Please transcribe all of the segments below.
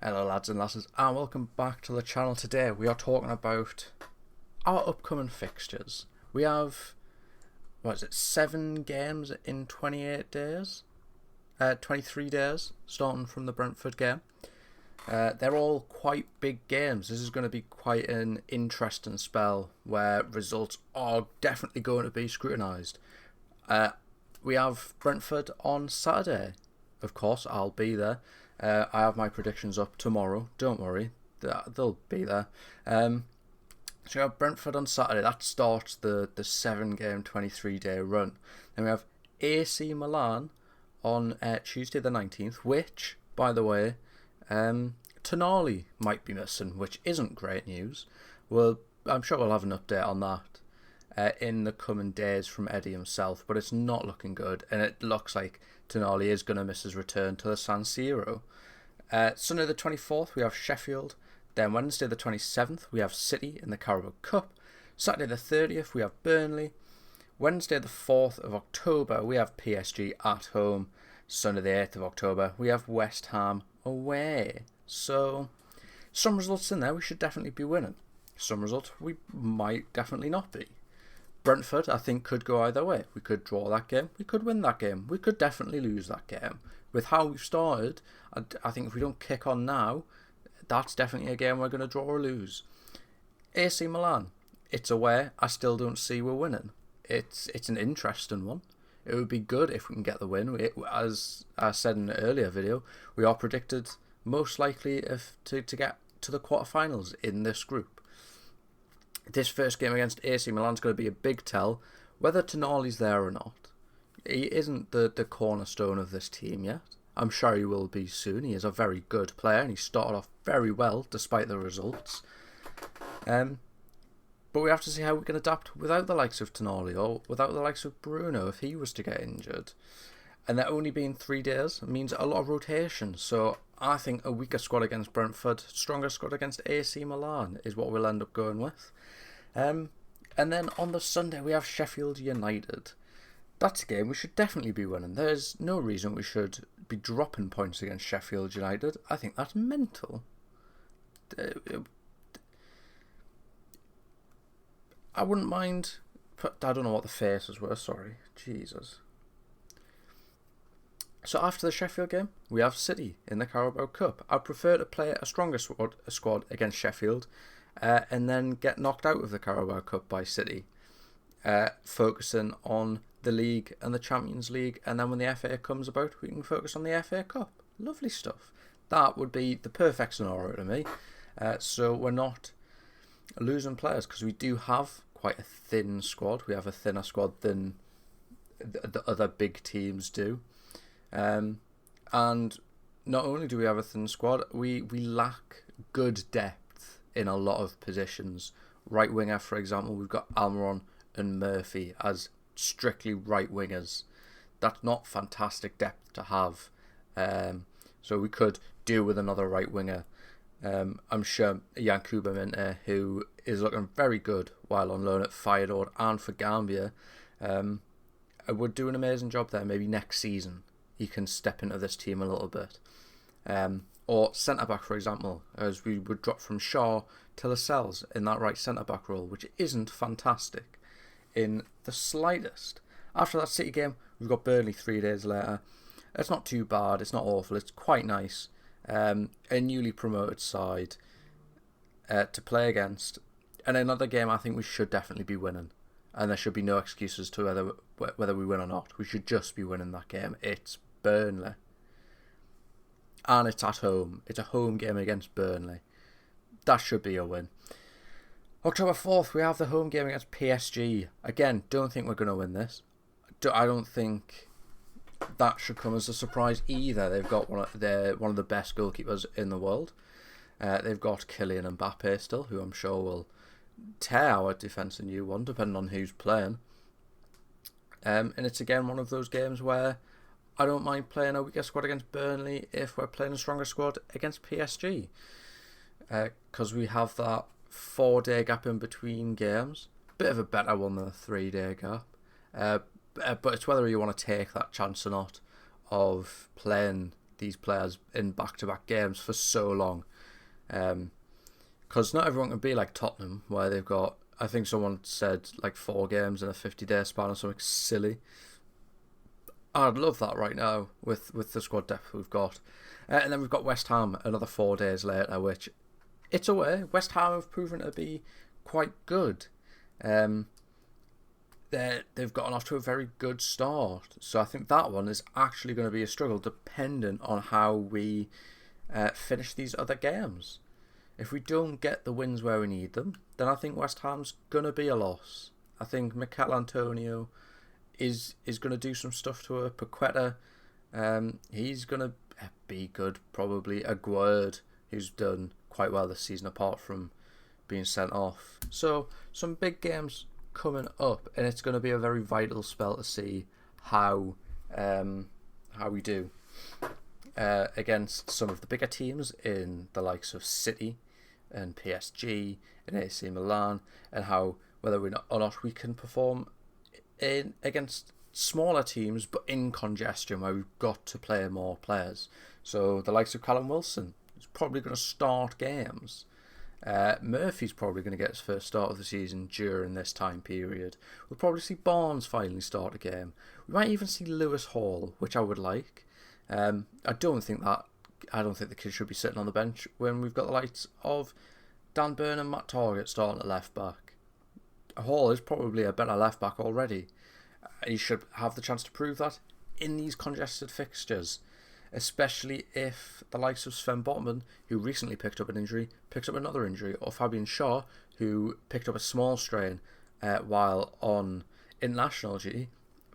Hello lads and lasses and welcome back to the channel. Today we are talking about our upcoming fixtures. We have, 7 games in 28 days? 23 days, starting from the Brentford game. They're all quite big games. This is going to be quite an interesting spell where results are definitely going to be scrutinised. We have Brentford on Saturday. Of course, I'll be there. I have my predictions up tomorrow. Don't worry, they'll be there. So we have Brentford on Saturday. That starts the 7-game, 23-day run. Then we have AC Milan on Tuesday the 19th, which, by the way, Tonali might be missing, which isn't great news. I'm sure we'll have an update on that in the coming days from Eddie himself, but it's not looking good, and it looks like Tonali is going to miss his return to the San Siro. Sunday the 24th we have Sheffield. Then Wednesday the 27th we have City in the Carabao Cup. Saturday the 30th we have Burnley. Wednesday the 4th of October we have PSG at home. Sunday the 8th of October we have West Ham away. So some results in there we should definitely be winning. Some results we might definitely not be. Brentford, I think, could go either way. We could draw that game. We could win that game. We could definitely lose that game. With how we've started, I think if we don't kick on now, that's definitely a game we're going to draw or lose. AC Milan, it's away. I still don't see we're winning. It's an interesting one. It would be good if we can get the win. As I said in an earlier video, we are predicted most likely to get to the quarterfinals in this group. This first game against AC Milan is going to be a big tell whether Tonali's there or not. He isn't the cornerstone of this team yet. I'm sure he will be soon. He is a very good player and he started off very well despite the results. But we have to see how we can adapt without the likes of Tonali or without the likes of Bruno if he was to get injured. And there only being 3 days means a lot of rotation. So I think a weaker squad against Brentford, stronger squad against AC Milan is what we'll end up going with. And then on the Sunday we have Sheffield United. That's a game we should definitely be winning. There's no reason we should be dropping points against Sheffield United. I think that's mental. I wouldn't mind... I don't know what the faces were, sorry. Jesus. So after the Sheffield game, we have City in the Carabao Cup. I'd prefer to play a stronger squad against Sheffield and then get knocked out of the Carabao Cup by City, focusing on the league and the Champions League, and then when the FA comes about, we can focus on the FA Cup. Lovely stuff. That would be the perfect scenario to me. So we're not losing players because we do have quite a thin squad. We have a thinner squad than the other big teams do. And not only do we have a thin squad, we lack good depth in a lot of positions. Right winger, for example, we've got Almiron and Murphy as strictly right wingers. That's not fantastic depth to have. So we could do with another right winger. I'm sure Yankuba Minte, who is looking very good while on loan at Feyenoord and for Gambia, would do an amazing job there. Maybe next season he can step into this team a little bit. Or centre-back, for example, as we would drop from Shaw to Lascelles in that right centre-back role, which isn't fantastic in the slightest. After that City game, we've got Burnley 3 days later. It's not too bad, it's not awful, it's quite nice. A newly promoted side to play against. And another game I think we should definitely be winning. And there should be no excuses to whether we win or not. We should just be winning that game. It's Burnley. And it's at home. It's a home game against Burnley. That should be a win. October 4th, we have the home game against PSG. Again, don't think we're going to win this. I don't think that should come as a surprise either. They've got one of the best goalkeepers in the world. They've got Kylian Mbappe still, who I'm sure will tear our defence a new one, depending on who's playing. And it's again one of those games where I don't mind playing a weaker squad against Burnley if we're playing a stronger squad against PSG. Because we have that 4-day gap in between games. Bit of a better one than a 3-day gap. But it's whether you want to take that chance or not of playing these players in back-to-back games for so long. Because not everyone can be like Tottenham, where they've got, I think someone said, like 4 games in a 50-day span or something silly. I'd love that right now with the squad depth we've got. And then we've got West Ham another 4 days later, which, it's away. West Ham have proven to be quite good. They've gotten off to a very good start. So I think that one is actually going to be a struggle, dependent on how we finish these other games. If we don't get the wins where we need them, then I think West Ham's going to be a loss. I think Mikel Antonio is going to do some stuff to her. Paqueta, he's going to be good, probably. Aguerd, who's done quite well this season apart from being sent off. So some big games coming up, and it's going to be a very vital spell to see how we do against some of the bigger teams in the likes of City and PSG and AC Milan, and how whether or not we can perform against smaller teams but in congestion where we've got to play more players. So the likes of Callum Wilson is probably going to start games. Murphy's probably going to get his first start of the season during this time period. We'll probably see Barnes finally start a game. We might even see Lewis Hall, which I would like. I don't think the kid should be sitting on the bench when we've got the likes of Dan Burn and Matt Targett starting at left back. Hall is probably a better left back already. He should have the chance to prove that in these congested fixtures, especially if the likes of Sven Botman, who recently picked up an injury, picks up another injury, or Fabian Shaw, who picked up a small strain while on international duty,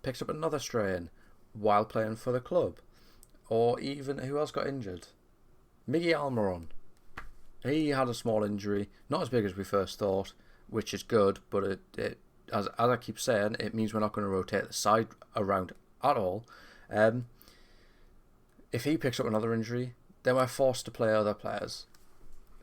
picks up another strain while playing for the club. Or even, who else got injured? Miggy Almiron. He had a small injury, not as big as we first thought, which is good, but it as I keep saying, it means we're not going to rotate the side around at all. If he picks up another injury, then we're forced to play other players.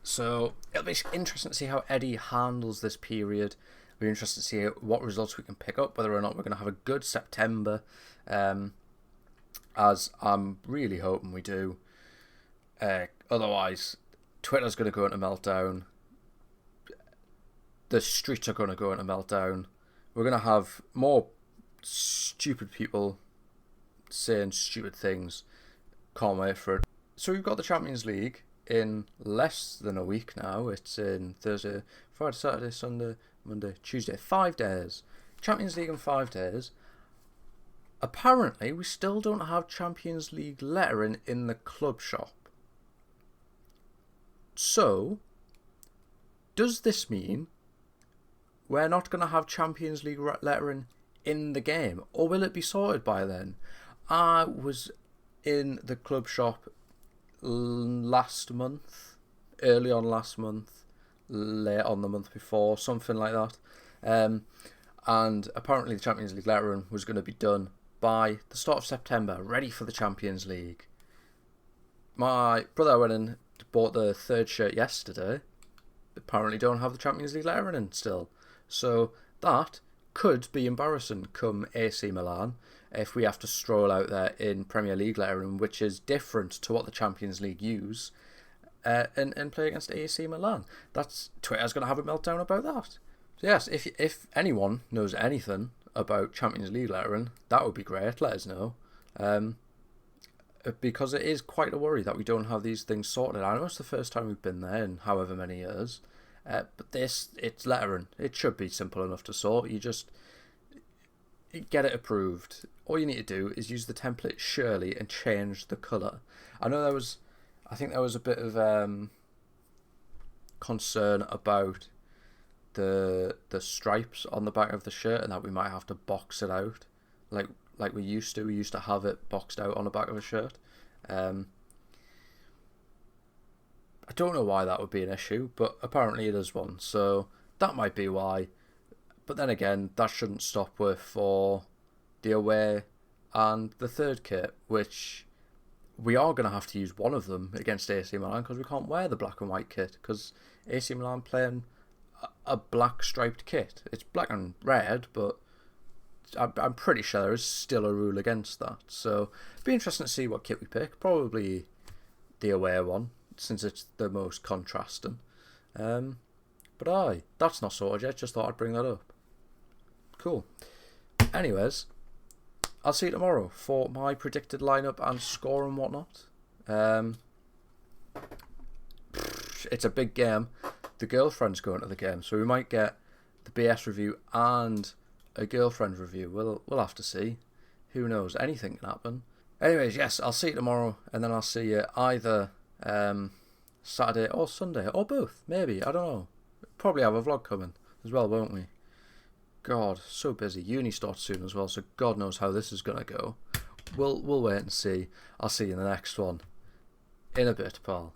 So it'll be interesting to see how Eddie handles this period. It'll be interesting to see what results we can pick up, whether or not we're going to have a good September, as I'm really hoping we do. Otherwise, Twitter's going to go into meltdown. The streets are going to go into meltdown. We're going to have more stupid people saying stupid things. Can't wait for it. So we've got the Champions League in less than a week now. It's in Thursday, Friday, Saturday, Sunday, Monday, Tuesday. 5 days. Champions League in 5 days. Apparently, we still don't have Champions League lettering in the club shop. So, does this mean we're not going to have Champions League lettering in the game? Or will it be sorted by then? I was in the club shop last month, early on last month, late on the month before, something like that. And apparently the Champions League lettering was going to be done by the start of September, ready for the Champions League. My brother went and bought the 3rd shirt yesterday. Apparently don't have the Champions League lettering in still. So that could be embarrassing come AC Milan if we have to stroll out there in Premier League lettering, which is different to what the Champions League use, and play against AC Milan. Twitter's going to have a meltdown about that. So yes, if anyone knows anything about Champions League lettering, that would be great. Let us know. Because it is quite a worry that we don't have these things sorted. I know it's the first time we've been there in however many years. But it's lettering. It should be simple enough to sort. You just get it approved. All you need to do is use the template Shirley and change the colour. I know I think there was a bit of concern about the stripes on the back of the shirt and that we might have to box it out like we used to. We used to have it boxed out on the back of a shirt. I don't know why that would be an issue, but apparently it is one. So that might be why. But then again, that shouldn't stop with for the away and the 3rd kit, which we are going to have to use one of them against AC Milan because we can't wear the black and white kit because AC Milan playing a black striped kit. It's black and red, but I'm pretty sure there is still a rule against that. So it'd be interesting to see what kit we pick. Probably the away one, since it's the most contrasting. But aye, that's not sorted yet. Just thought I'd bring that up. Cool. Anyways, I'll see you tomorrow for my predicted lineup and score and whatnot. It's a big game. The girlfriend's going to the game, so we might get the BS review and a girlfriend review. We'll have to see. Who knows? Anything can happen. Anyways, yes, I'll see you tomorrow, and then I'll see you either Saturday or Sunday, or both. Maybe, I don't know. Probably have a vlog coming as well, won't we? God, so busy. Uni starts soon as well, so God knows how this is gonna go. We'll wait and see. I'll see you in the next one. In a bit, pal.